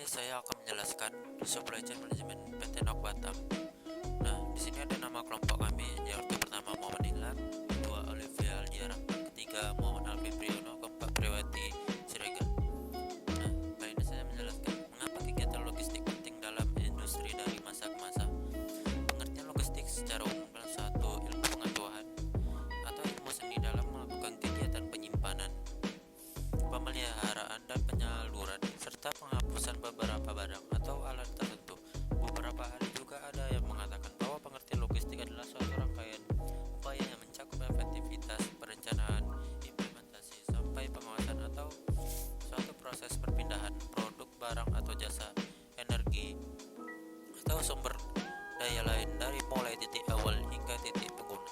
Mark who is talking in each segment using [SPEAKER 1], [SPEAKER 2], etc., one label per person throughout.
[SPEAKER 1] saya akan menjelaskan supply chain management PT Nok Batam. Nah, di sini ada nama kelompok kami, yaitu pertama Muhammad Ilham, kedua Olivia Aldiara, ketiga Muhammad Alvin Priyono, keempat Priwati Siregar. Nah, kali ini saya menjelaskan mengapa kegiatan logistik penting dalam industri dari masa ke masa. Pengertian logistik secara umum adalah suatu ilmu pengetahuan atau ilmu seni dalam melakukan kegiatan penyimpanan, pemeliharaan dan penyaluran serta penghapusan beberapa barang atau alat tertentu. Beberapa ahli juga ada yang mengatakan bahwa pengertian logistik adalah suatu rangkaian upaya yang mencakup efektivitas perencanaan, implementasi sampai pengawasan atau suatu proses perpindahan produk, barang atau jasa, energi atau sumber daya lain dari mulai titik awal hingga titik pengguna.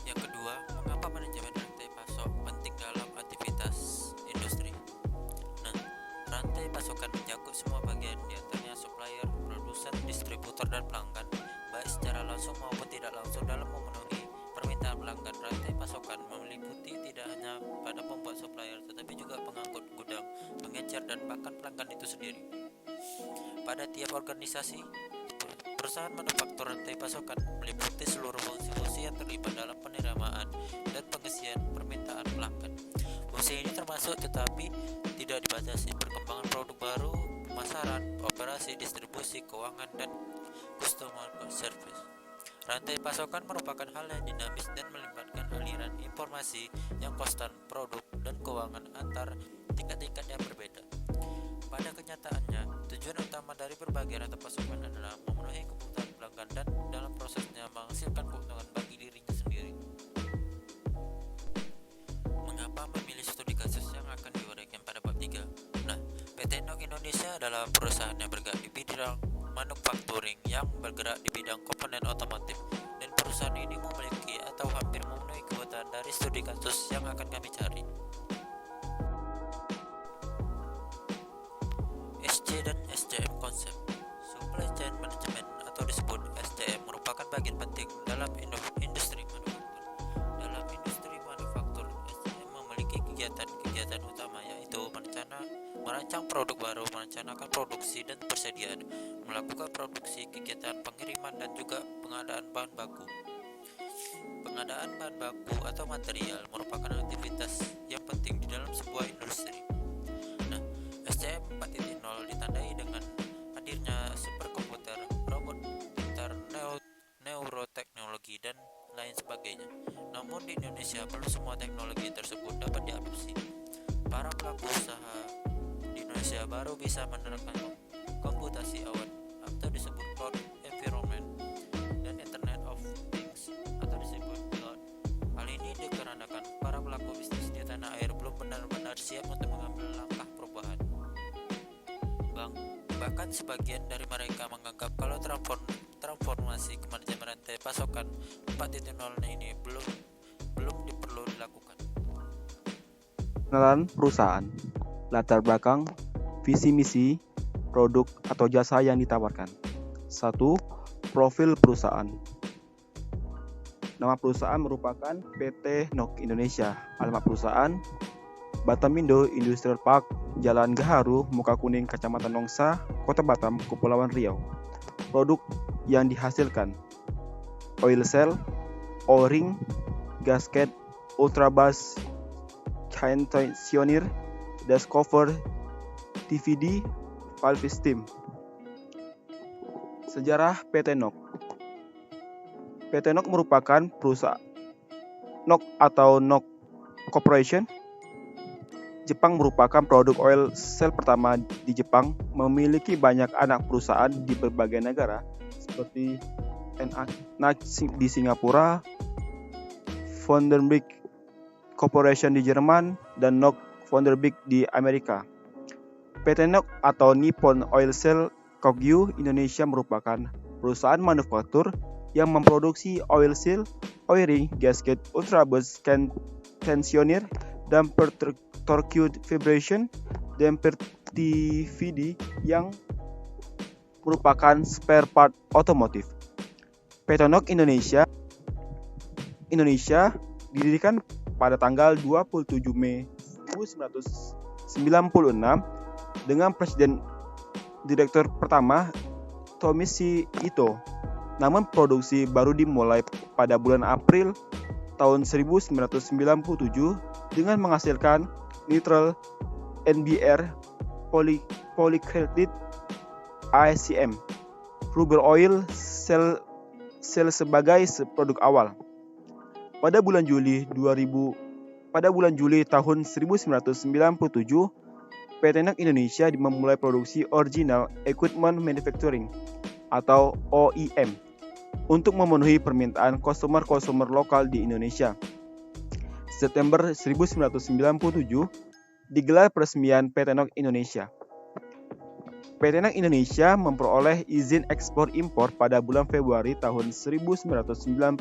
[SPEAKER 1] Yang kedua, mengapa manajemen rantai pasok penting dalam aktivitas industri? Nah, rantai pasokan mencakup semua bagian, diantaranya supplier, produsen, distributor, dan pelanggan, baik secara langsung maupun tidak langsung dalam memenuhi permintaan pelanggan. Rantai pasokan meliputi tidak hanya pada pembuat supplier, tetapi juga pengangkut, gudang, pengecer, dan bahkan pelanggan itu sendiri. Pada tiap organisasi, perusahaan manufaktur rantai pasokan meliputi seluruh fungsi-fungsi yang terlibat dalam penerimaan dan pengisian permintaan pelanggan. Fungsi ini termasuk tetapi tidak dibatasi perkembangan produk baru, pemasaran, operasi, distribusi, keuangan, dan customer service. Rantai pasokan merupakan hal yang dinamis dan melibatkan aliran informasi yang konstan produk dan keuangan antar tingkat-tingkat yang berbeda. Pada kenyataannya, tujuan utama dari berbagai rantai pasokan adalah memenuhi kebutuhan pelanggan dan dalam prosesnya menghasilkan keuntungan bagi dirinya sendiri. Mengapa memilih studi kasus yang akan diuraikan pada bab 3? Nah, PT Nok Indonesia adalah perusahaan yang bergerak di bidang manufacturing yang bergerak di bidang komponen otomotif, dan perusahaan ini memiliki atau hampir memenuhi kebutuhan dari studi kasus yang akan kami cari. SC dan SCM konsep. Supply chain management atau disebut SCM merupakan bagian penting dalam industri manufaktur. Dalam industri manufaktur, SCM memiliki kegiatan utama, yaitu merancang produk baru, merencanakan produksi dan persediaan, melakukan produksi, kegiatan pengiriman, dan juga pengadaan bahan baku. Pengadaan bahan baku atau material merupakan aktivitas yang penting di dalam sebuah industri. Nah, SCM 4.0 ditandai dengan hadirnya superkomputer, robot pintar, neuroteknologi, dan lain sebagainya. Namun di Indonesia belum semua teknologi tersebut dapat diadopsi. Para pelaku usaha di Indonesia baru bisa menerapkan komputasi awan atau disebut cloud environment dan Internet of Things atau disebut cloud. Hal ini dikarenakan para pelaku bisnis di tanah air belum benar-benar siap untuk mengambil langkah perubahan. Bahkan sebagian dari mereka menganggap kalau transformasi ke manajemen rantai pasokan 4.0 ini belum perlu dilakukan.
[SPEAKER 2] Pengenalan perusahaan, latar belakang, visi misi, produk atau jasa yang ditawarkan. 1. Profil perusahaan. Nama perusahaan merupakan PT Nok Indonesia. Alamat perusahaan Batamindo Industrial Park, Jalan Gaharu, Muka Kuning, Kecamatan Nongsa, Kota Batam, Kepulauan Riau. Produk yang dihasilkan: oil cell, O-ring, gasket, ultrabus, chain tensioner, dash cover, TVD, valve stem. Sejarah PT Nok. PT Nok merupakan perusahaan Nok atau Nok Corporation. Jepang merupakan produk oil cell pertama di Jepang, memiliki banyak anak perusahaan di berbagai negara seperti NAC di Singapura, Vondenbroek Corporation di Jerman, dan Nok Vondenbroek di Amerika. PT Nok atau Nippon Oil Cell Kogyo Indonesia merupakan perusahaan manufaktur yang memproduksi oil cell, O-ring, gasket, ultrabus, tensioner, damper torque vibration, damper TVD yang merupakan spare part otomotif. PT Nok Indonesia didirikan pada tanggal 27 Mei 1996 dengan Presiden Direktur pertama Tomichi Ito. Namun produksi baru dimulai pada bulan April tahun 1997 dengan menghasilkan nitral NBR polycredit ASCM rubber oil sel sebagai produk awal. Pada bulan Juli tahun 1997, PT NOK Indonesia memulai produksi Original Equipment Manufacturing atau OEM untuk memenuhi permintaan customer lokal di Indonesia. September 1997 digelar peresmian PT NOK Indonesia. PT NOK Indonesia memperoleh izin ekspor-impor pada bulan Februari tahun 1999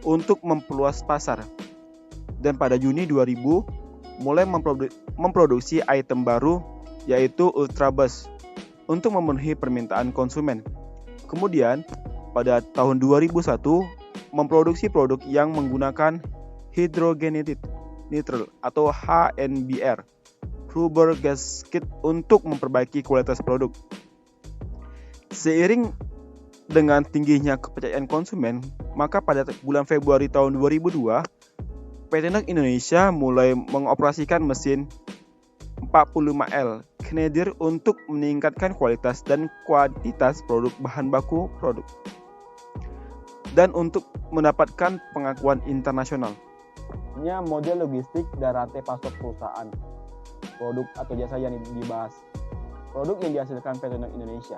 [SPEAKER 2] untuk memperluas pasar. Dan pada Juni 2000 mulai memproduksi item baru yaitu Ultrabus untuk memenuhi permintaan konsumen. Kemudian pada tahun 2001 memproduksi produk yang menggunakan hydrogenated nitrile atau HNBR rubber gasket untuk memperbaiki kualitas produk. Seiring dengan tingginya kepercayaan konsumen, maka pada bulan Februari tahun 2002, PT NOK Indonesia mulai mengoperasikan mesin 45L Knadir untuk meningkatkan kualitas dan kuantitas bahan baku produk dan untuk mendapatkan pengakuan internasional. Model logistik dan rantai pasok perusahaan, produk atau jasa yang dibahas, produk yang dihasilkan PT NOK Indonesia.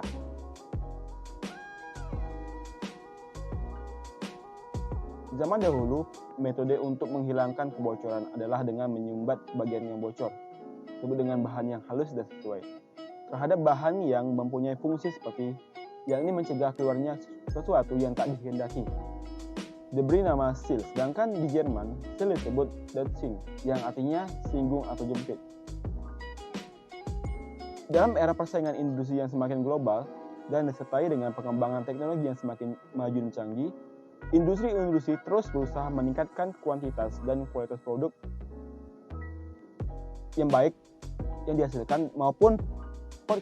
[SPEAKER 2] Zaman dahulu, metode untuk menghilangkan kebocoran adalah dengan menyumbat bagian yang bocor, disebut dengan bahan yang halus dan sesuai, terhadap bahan yang mempunyai fungsi seperti yakni mencegah keluarnya sesuatu yang tak dikehendaki. Diberi nama seal, sedangkan di Jerman, seal disebut Dötzing, yang artinya singgung atau jepit. Dalam era persaingan industri yang semakin global dan disertai dengan pengembangan teknologi yang semakin maju dan canggih, industri terus berusaha meningkatkan kuantitas dan kualitas produk yang baik yang dihasilkan maupun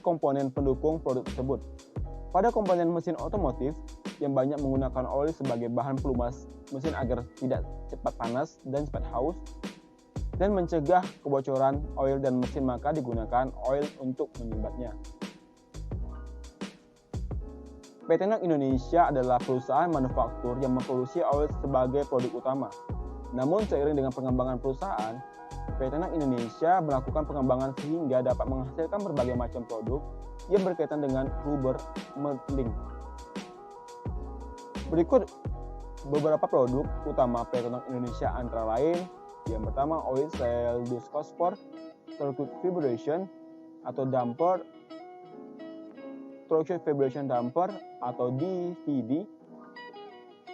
[SPEAKER 2] komponen pendukung produk tersebut. Pada komponen mesin otomotif yang banyak menggunakan oil sebagai bahan pelumas mesin agar tidak cepat panas dan cepat haus dan mencegah kebocoran oil dan mesin, maka digunakan oil untuk menyumbatnya. PT NOK Indonesia adalah perusahaan manufaktur yang memproduksi oil sebagai produk utama. Namun seiring dengan pengembangan perusahaan, PT NOK Indonesia melakukan pengembangan sehingga dapat menghasilkan berbagai macam produk yang berkaitan dengan rubber molding. Berikut beberapa produk utama PT NOK Indonesia antara lain: yang pertama, oil cell discospor circuit vibration atau damper, traction vibration damper atau DVD,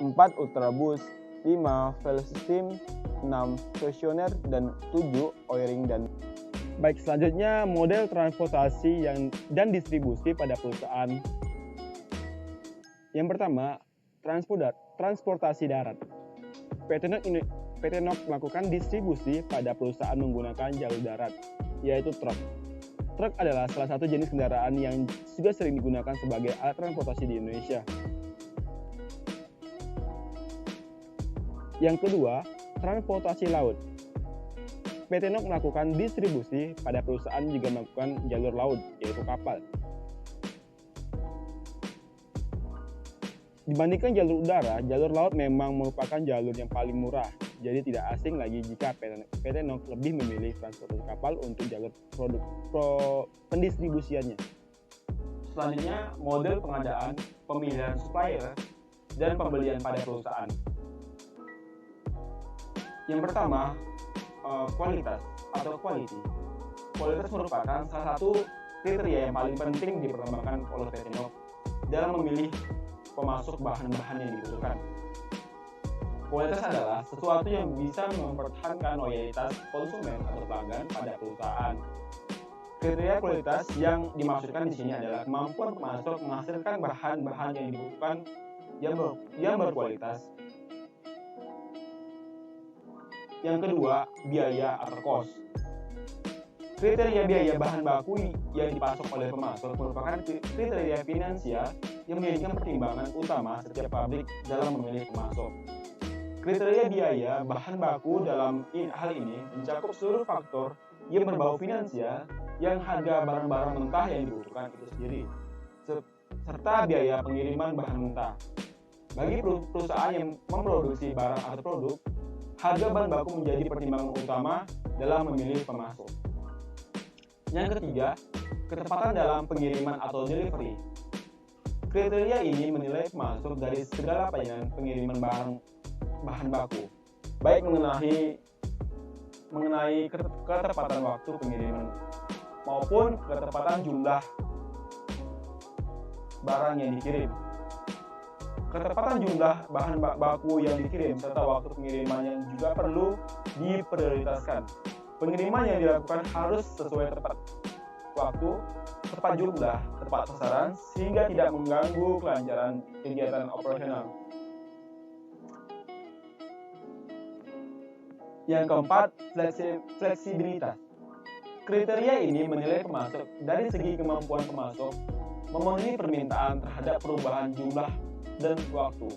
[SPEAKER 2] 4 Ultrabus, 5 Valve Steam, 6 Freshener, dan 7 O-ring. Dan baik, selanjutnya model transportasi dan distribusi pada perusahaan. Yang pertama, transportasi darat. PT NOK melakukan distribusi pada perusahaan menggunakan jalur darat, yaitu truk. Truk adalah salah satu jenis kendaraan yang juga sering digunakan sebagai alat transportasi di Indonesia. Yang kedua, transportasi laut. PT NOK melakukan distribusi pada perusahaan juga melakukan jalur laut, yaitu kapal. Dibandingkan jalur udara, jalur laut memang merupakan jalur yang paling murah. Jadi tidak asing lagi jika PT NOK lebih memilih transportasi kapal untuk jalur pendistribusiannya. Selanjutnya, model pengadaan, pemilihan supplier, dan pembelian pada perusahaan. Yang pertama, kualitas atau quality. Kualitas merupakan salah satu kriteria yang paling penting dipertimbangkan oleh PT NOK dalam memilih pemasok bahan-bahan yang dibutuhkan. Kualitas adalah sesuatu yang bisa mempertahankan loyalitas konsumen atau pelanggan pada perusahaan. Kriteria kualitas yang dimaksudkan di sini adalah kemampuan pemasok menghasilkan bahan-bahan yang dibutuhkan yang berkualitas. Yang kedua, biaya atau cost. Kriteria biaya bahan baku yang dipasok oleh pemasok merupakan kriteria finansial yang menjadikan pertimbangan utama setiap pabrik dalam memilih pemasok. Kriteria biaya bahan baku dalam hal ini mencakup seluruh faktor yang berbau finansial yang harga barang-barang mentah yang dibutuhkan itu sendiri, serta biaya pengiriman bahan mentah. Bagi perusahaan yang memproduksi barang atau produk, harga bahan baku menjadi pertimbangan utama dalam memilih pemasok. Yang ketiga, ketepatan dalam pengiriman atau delivery. Kriteria ini menilai pemasok dari segala pelayanan pengiriman bahan baku, baik mengenai ketepatan waktu pengiriman maupun ketepatan jumlah barang yang dikirim. Ketepatan jumlah bahan baku yang dikirim serta waktu pengiriman yang juga perlu diprioritaskan. Pengiriman yang dilakukan harus sesuai tepat waktu, tepat jumlah, tepat sasaran, sehingga tidak mengganggu kelancaran kegiatan operasional. Yang keempat, fleksibilitas. Kriteria ini menilai pemasok dari segi kemampuan pemasok memenuhi permintaan terhadap perubahan jumlah dan waktu.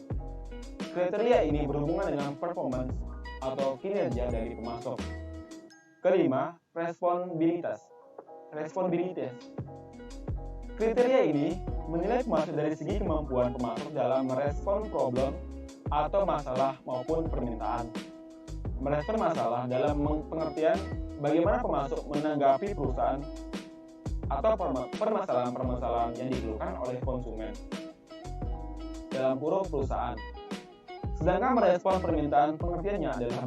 [SPEAKER 2] Kriteria ini berhubungan dengan performance atau kinerja dari pemasok. Kelima, responsibilitas. Kriteria ini menilai pemasok dari segi kemampuan pemasok dalam merespon problem atau masalah maupun permintaan. Merespon masalah dalam pengertian bagaimana pemasok menanggapi perusahaan atau permasalahan-permasalahan yang dikeluhkan oleh konsumen dalam kurung perusahaan. Sedangkan merespon permintaan pengertiannya adalah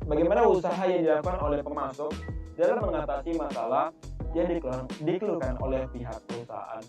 [SPEAKER 2] bagaimana usaha yang dilakukan oleh pemasok dalam mengatasi masalah yang dikeluhkan oleh pihak perusahaan.